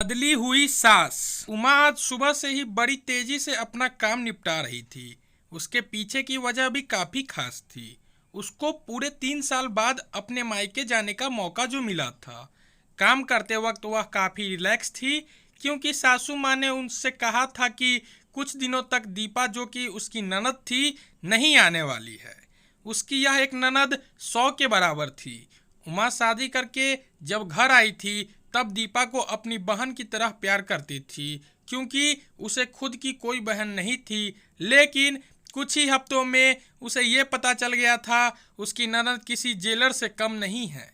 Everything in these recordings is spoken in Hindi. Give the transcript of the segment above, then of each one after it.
बदली हुई सास। उमा आज सुबह से ही बड़ी तेजी से अपना काम निपटा रही थी। उसके पीछे की वजह भी काफी खास थी। उसको पूरे 3 साल बाद अपने मायके जाने का मौका जो मिला था। काम करते वक्त वह काफी रिलैक्स थी, क्योंकि सासू माँ ने उनसे कहा था कि कुछ दिनों तक दीपा, जो कि उसकी ननद थी, नहीं आने वाली है। उसकी यह एक ननद 100 के बराबर थी। उमा शादी करके जब घर आई थी तब दीपा को अपनी बहन की तरह प्यार करती थी, क्योंकि उसे खुद की कोई बहन नहीं थी। लेकिन कुछ ही हफ्तों में उसे ये पता चल गया था उसकी ननद किसी जेलर से कम नहीं है।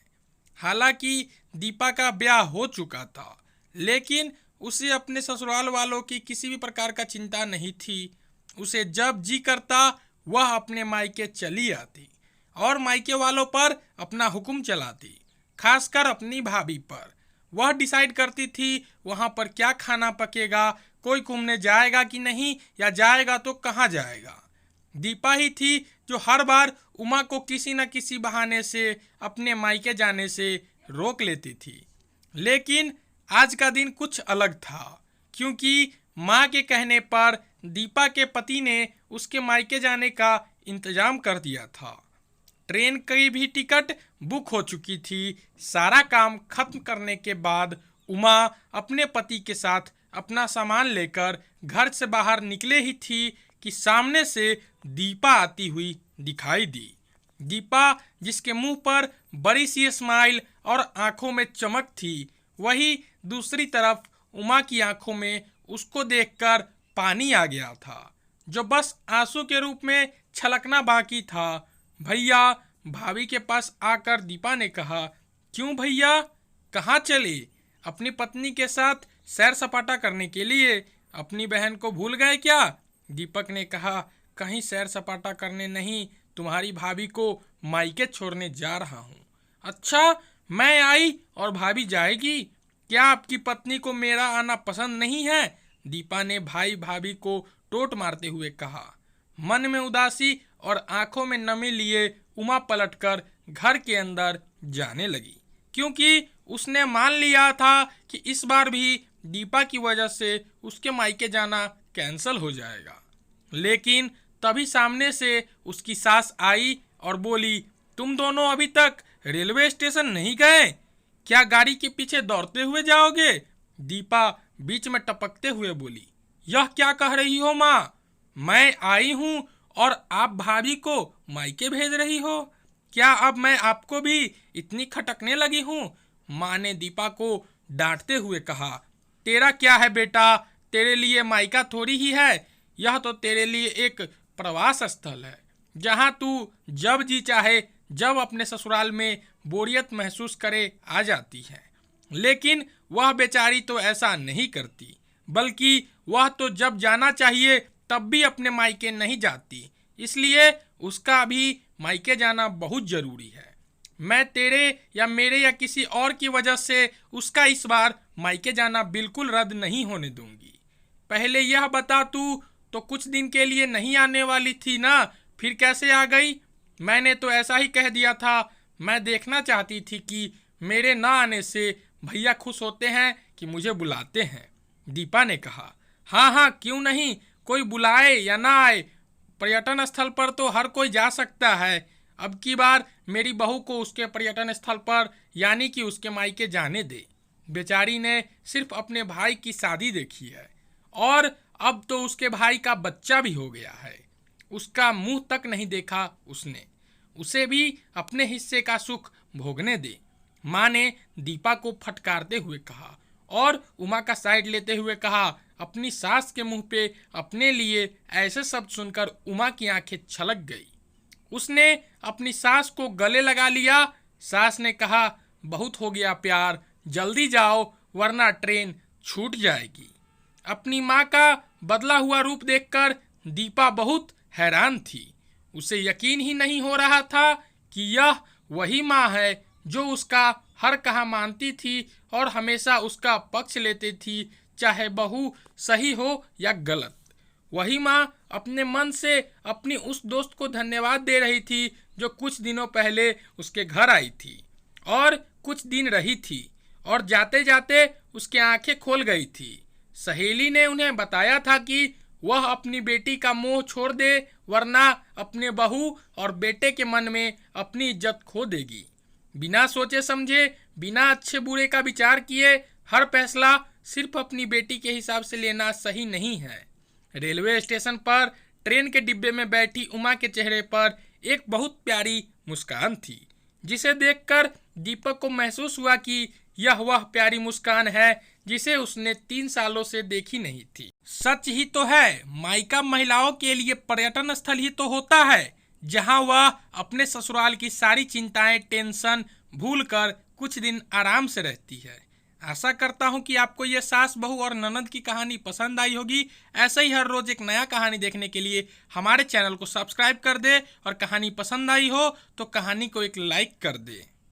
हालांकि दीपा का ब्याह हो चुका था, लेकिन उसे अपने ससुराल वालों की किसी भी प्रकार का चिंता नहीं थी। उसे जब जी करता वह अपने मायके चली आती और मायके वालों पर अपना हुक्म चलाती, खासकर अपनी भाभी पर। वह डिसाइड करती थी वहाँ पर क्या खाना पकेगा, कोई घूमने जाएगा कि नहीं, या जाएगा तो कहाँ जाएगा। दीपा ही थी जो हर बार उमा को किसी न किसी बहाने से अपने मायके जाने से रोक लेती थी। लेकिन आज का दिन कुछ अलग था, क्योंकि माँ के कहने पर दीपा के पति ने उसके मायके जाने का इंतजाम कर दिया था। ट्रेन की भी टिकट बुक हो चुकी थी। सारा काम खत्म करने के बाद उमा अपने पति के साथ अपना सामान लेकर घर से बाहर निकले ही थी कि सामने से दीपा आती हुई दिखाई दी। दीपा, जिसके मुंह पर बड़ी सी स्माइल और आंखों में चमक थी, वही दूसरी तरफ उमा की आंखों में उसको देखकर पानी आ गया था, जो बस आंसू के रूप में छलकना बाकी था। भैया, भाभी के पास आकर दीपा ने कहा, क्यों भैया, कहाँ चले? अपनी पत्नी के साथ सैर सपाटा करने के लिए? अपनी बहन को भूल गए क्या? दीपक ने कहा, कहीं सैर सपाटा करने नहीं, तुम्हारी भाभी को मायके छोड़ने जा रहा हूँ। अच्छा, मैं आई और भाभी जाएगी? क्या आपकी पत्नी को मेरा आना पसंद नहीं है? दीपा ने भाई भाभी को टोंट मारते हुए कहा। मन में उदासी और आंखों में नमी लिए उमा पलटकर घर के अंदर जाने लगी, क्योंकि उसने मान लिया था कि इस बार भी दीपा की वजह से उसके मायके जाना कैंसल हो जाएगा। लेकिन तभी सामने से उसकी सास आई और बोली, तुम दोनों अभी तक रेलवे स्टेशन नहीं गए? क्या गाड़ी के पीछे दौड़ते हुए जाओगे? दीपा बीच में टपकते हुए बोली, यह क्या कह रही हो माँ? मैं आई हूँ और आप भाभी को मायके भेज रही हो? क्या अब मैं आपको भी इतनी खटकने लगी हूँ? माँ ने दीपा को डांटते हुए कहा, तेरा क्या है बेटा, तेरे लिए मायका थोड़ी ही है, यह तो तेरे लिए एक प्रवास स्थल है, जहाँ तू जब जी चाहे जब अपने ससुराल में बोरियत महसूस करे आ जाती है। लेकिन वह बेचारी तो ऐसा नहीं करती, बल्कि वह तो जब जाना चाहिए तब भी अपने मायके नहीं जाती। इसलिए उसका भी मायके जाना बहुत जरूरी है। मैं तेरे या मेरे या किसी और की वजह से उसका इस बार मायके जाना बिल्कुल रद्द नहीं होने दूंगी। पहले यह बता, तू तो कुछ दिन के लिए नहीं आने वाली थी ना, फिर कैसे आ गई? मैंने तो ऐसा ही कह दिया था। मैं देखना चाहती थी कि मेरे ना आने से भैया खुश होते हैं कि मुझे बुलाते हैं। दीपा ने कहा, हाँ हाँ, क्यों नहीं, कोई बुलाए या ना आए, पर्यटन स्थल पर तो हर कोई जा सकता है। अब की बार मेरी बहू को उसके पर्यटन स्थल पर, यानी कि उसके मायके जाने दे। बेचारी ने सिर्फ अपने भाई की शादी देखी है और अब तो उसके भाई का बच्चा भी हो गया है। उसका मुंह तक नहीं देखा उसने। उसे भी अपने हिस्से का सुख भोगने दे। माँ ने दीपा को फटकारते हुए कहा और उमा का साइड लेते हुए कहा। अपनी सास के मुंह पे अपने लिए ऐसे शब्द सुनकर उमा की आंखें छलक गई। उसने अपनी सास को गले लगा लिया। सास ने कहा, बहुत हो गया प्यार, जल्दी जाओ वरना ट्रेन छूट जाएगी। अपनी माँ का बदला हुआ रूप देखकर दीपा बहुत हैरान थी। उसे यकीन ही नहीं हो रहा था कि यह वही माँ है जो उसका हर कहा मानती थी और हमेशा उसका पक्ष लेती थी, चाहे बहू सही हो या गलत। वही माँ अपने मन से अपनी उस दोस्त को धन्यवाद दे रही थी जो कुछ दिनों पहले उसके घर आई थी और कुछ दिन रही थी, और जाते जाते उसकी आंखें खोल गई थी। सहेली ने उन्हें बताया था कि वह अपनी बेटी का मोह छोड़ दे, वरना अपने बहू और बेटे के मन में अपनी इज्जत खो देगी। बिना सोचे समझे, बिना अच्छे बुरे का विचार किए हर फैसला सिर्फ अपनी बेटी के हिसाब से लेना सही नहीं है। रेलवे स्टेशन पर ट्रेन के डिब्बे में बैठी उमा के चेहरे पर एक बहुत प्यारी मुस्कान थी, जिसे देखकर दीपक को महसूस हुआ कि यह वह प्यारी मुस्कान है जिसे उसने 3 सालों से देखी नहीं थी। सच ही तो है, मायका महिलाओं के लिए पर्यटन स्थल ही तो होता है, जहां वह अपने ससुराल की सारी चिंताएं, टेंशन भूलकर कुछ दिन आराम से रहती है। आशा करता हूं कि आपको यह सास, बहू और ननद की कहानी पसंद आई होगी। ऐसे ही हर रोज एक नया कहानी देखने के लिए हमारे चैनल को सब्सक्राइब कर दे और कहानी पसंद आई हो तो कहानी को एक लाइक कर दे।